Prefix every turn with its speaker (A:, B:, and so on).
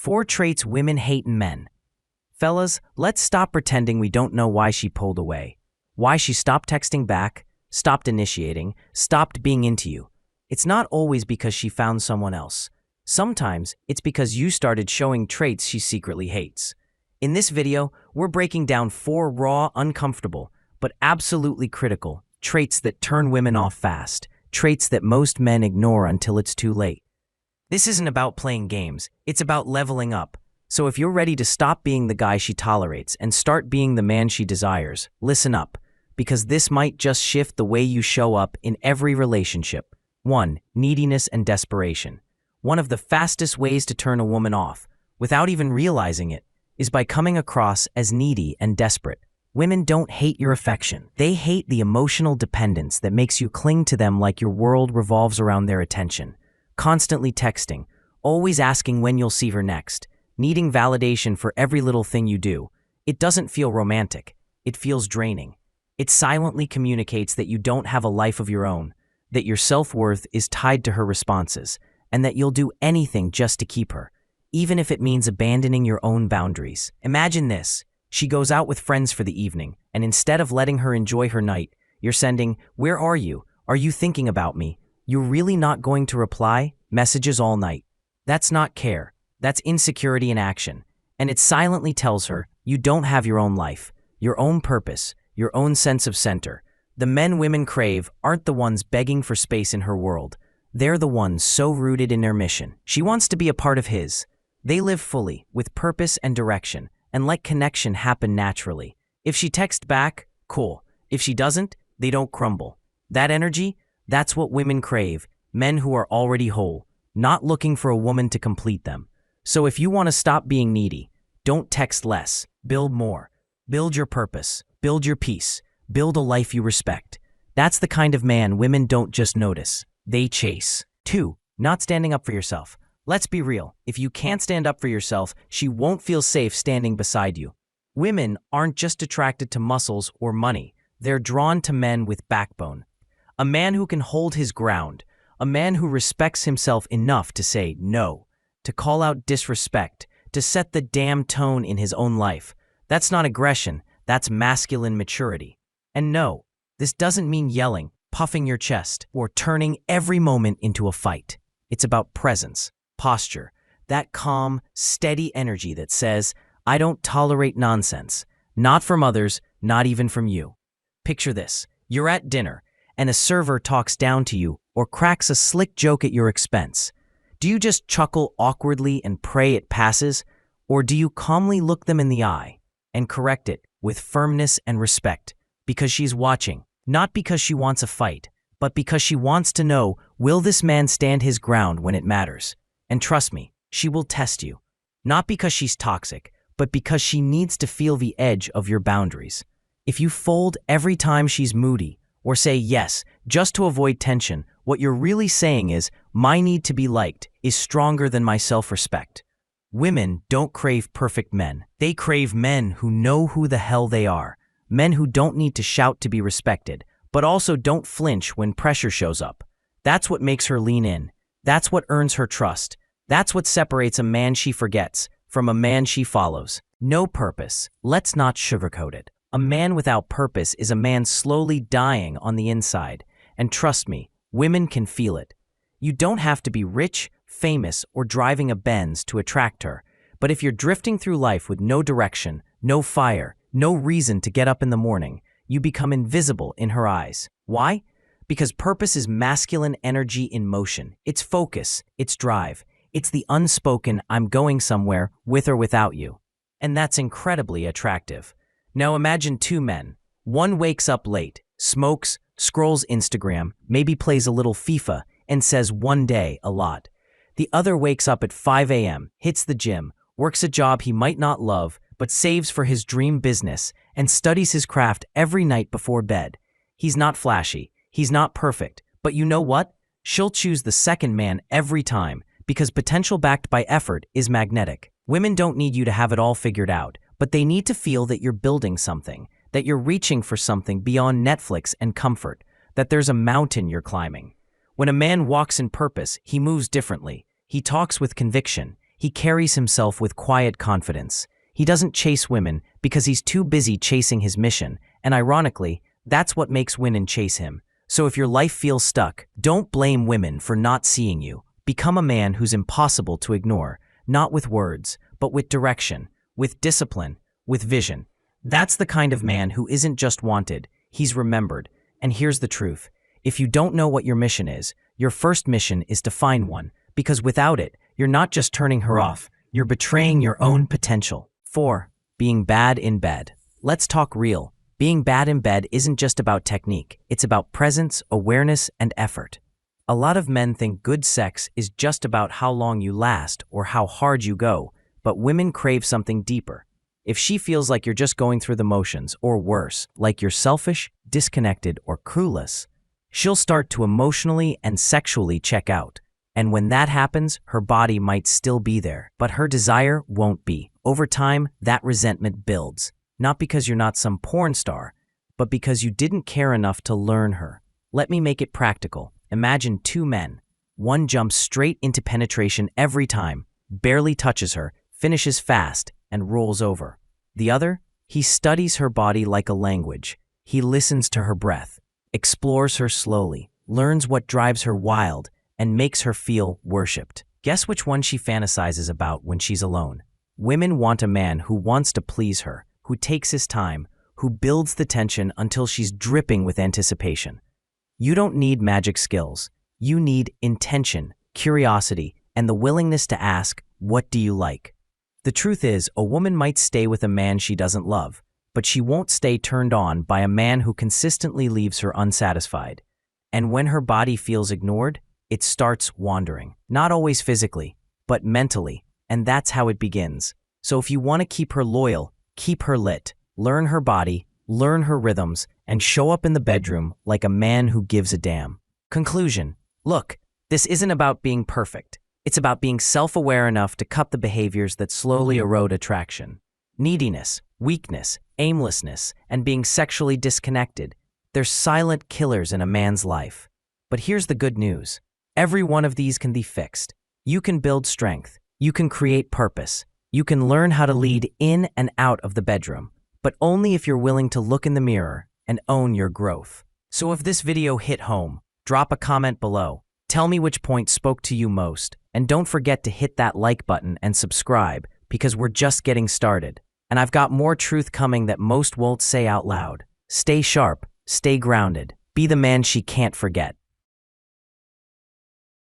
A: 4 traits women hate in men. Fellas, let's stop pretending we don't know why she pulled away. Why she stopped texting back, stopped initiating, stopped being into you. It's not always because she found someone else. Sometimes it's because you started showing traits she secretly hates. In this video, we're breaking down 4 raw, uncomfortable, but absolutely critical traits that turn women off fast, traits that most men ignore until it's too late. This isn't about playing games, it's about leveling up. So if you're ready to stop being the guy she tolerates and start being the man she desires, listen up, because this might just shift the way you show up in every relationship. 1. Neediness and desperation. One of the fastest ways to turn a woman off, without even realizing it, is by coming across as needy and desperate. Women don't hate your affection. They hate the emotional dependence that makes you cling to them like your world revolves around their attention. Constantly texting, always asking when you'll see her next, needing validation for every little thing you do. It doesn't feel romantic. It feels draining. It silently communicates that you don't have a life of your own, that your self-worth is tied to her responses, and that you'll do anything just to keep her, even if it means abandoning your own boundaries. Imagine this. She goes out with friends for the evening, and instead of letting her enjoy her night, you're sending, "Where are you? Are you thinking about me? You're really not going to reply?" messages all night. That's not care. That's insecurity in action. And it silently tells her you don't have your own life, your own purpose, your own sense of center. The men women crave aren't the ones begging for space in her world. They're the ones so rooted in their mission. She wants to be a part of his. They live fully, with purpose and direction, and let connection happen naturally. If she texts back, cool. If she doesn't, they don't crumble. That energy, that's what women crave, men who are already whole, not looking for a woman to complete them. So if you want to stop being needy, don't text less, build more. Build your purpose, build your peace, build a life you respect. That's the kind of man women don't just notice, they chase. 2. Not standing up for yourself. Let's be real, if you can't stand up for yourself, she won't feel safe standing beside you. Women aren't just attracted to muscles or money, they're drawn to men with backbone. A man who can hold his ground, a man who respects himself enough to say no, to call out disrespect, to set the damn tone in his own life. That's not aggression, that's masculine maturity. And no, this doesn't mean yelling, puffing your chest, or turning every moment into a fight. It's about presence, posture, that calm, steady energy that says, I don't tolerate nonsense, not from others, not even from you. Picture this, you're at dinner, and a server talks down to you or cracks a slick joke at your expense. Do you just chuckle awkwardly and pray it passes, or do you calmly look them in the eye and correct it with firmness and respect? Because she's watching, not because she wants a fight, but because she wants to know, will this man stand his ground when it matters? And trust me, she will test you. Not because she's toxic, but because she needs to feel the edge of your boundaries. If you fold every time she's moody, or say yes just to avoid tension, what you're really saying is, my need to be liked is stronger than my self-respect. Women don't crave perfect men. They crave men who know who the hell they are. Men who don't need to shout to be respected, but also don't flinch when pressure shows up. That's what makes her lean in. That's what earns her trust. That's what separates a man she forgets from a man she follows. No purpose. Let's not sugarcoat it. A man without purpose is a man slowly dying on the inside. And trust me, women can feel it. You don't have to be rich, famous, or driving a Benz to attract her. But if you're drifting through life with no direction, no fire, no reason to get up in the morning, you become invisible in her eyes. Why? Because purpose is masculine energy in motion. It's focus, it's drive. It's the unspoken, I'm going somewhere, with or without you. And that's incredibly attractive. Now imagine 2 men. One wakes up late, smokes, scrolls Instagram, maybe plays a little FIFA, and says one day a lot. The other wakes up at 5 a.m., hits the gym, works a job he might not love, but saves for his dream business, and studies his craft every night before bed. He's not flashy, he's not perfect, but you know what? She'll choose the second man every time, because potential backed by effort is magnetic. Women don't need you to have it all figured out, but they need to feel that you're building something, that you're reaching for something beyond Netflix and comfort, that there's a mountain you're climbing. When a man walks in purpose, he moves differently. He talks with conviction. He carries himself with quiet confidence. He doesn't chase women because he's too busy chasing his mission, and ironically, that's what makes women chase him. So if your life feels stuck, don't blame women for not seeing you. Become a man who's impossible to ignore, not with words, but with direction, with discipline, with vision. That's the kind of man who isn't just wanted, he's remembered. And here's the truth. If you don't know what your mission is, your first mission is to find one, because without it, you're not just turning her off, you're betraying your own potential. 4. Being bad in bed. Let's talk real. Being bad in bed isn't just about technique, it's about presence, awareness, and effort. A lot of men think good sex is just about how long you last or how hard you go, but women crave something deeper. If she feels like you're just going through the motions, or worse, like you're selfish, disconnected, or clueless, she'll start to emotionally and sexually check out. And when that happens, her body might still be there, but her desire won't be. Over time, that resentment builds, not because you're not some porn star, but because you didn't care enough to learn her. Let me make it practical. Imagine two men. One jumps straight into penetration every time, barely touches her, finishes fast, and rolls over. The other, he studies her body like a language. He listens to her breath, explores her slowly, learns what drives her wild, and makes her feel worshipped. Guess which one she fantasizes about when she's alone? Women want a man who wants to please her, who takes his time, who builds the tension until she's dripping with anticipation. You don't need magic skills. You need intention, curiosity, and the willingness to ask, "What do you like?" The truth is, a woman might stay with a man she doesn't love, but she won't stay turned on by a man who consistently leaves her unsatisfied. And when her body feels ignored, it starts wandering. Not always physically, but mentally, and that's how it begins. So if you want to keep her loyal, keep her lit, learn her body, learn her rhythms, and show up in the bedroom like a man who gives a damn. Conclusion. Look, this isn't about being perfect. It's about being self-aware enough to cut the behaviors that slowly erode attraction. Neediness, weakness, aimlessness, and being sexually disconnected. They're silent killers in a man's life. But here's the good news. Every one of these can be fixed. You can build strength. You can create purpose. You can learn how to lead in and out of the bedroom, but only if you're willing to look in the mirror and own your growth. So if this video hit home, drop a comment below. Tell me which point spoke to you most. And don't forget to hit that like button and subscribe, because we're just getting started. And I've got more truth coming that most won't say out loud. Stay sharp, stay grounded, be the man she can't forget.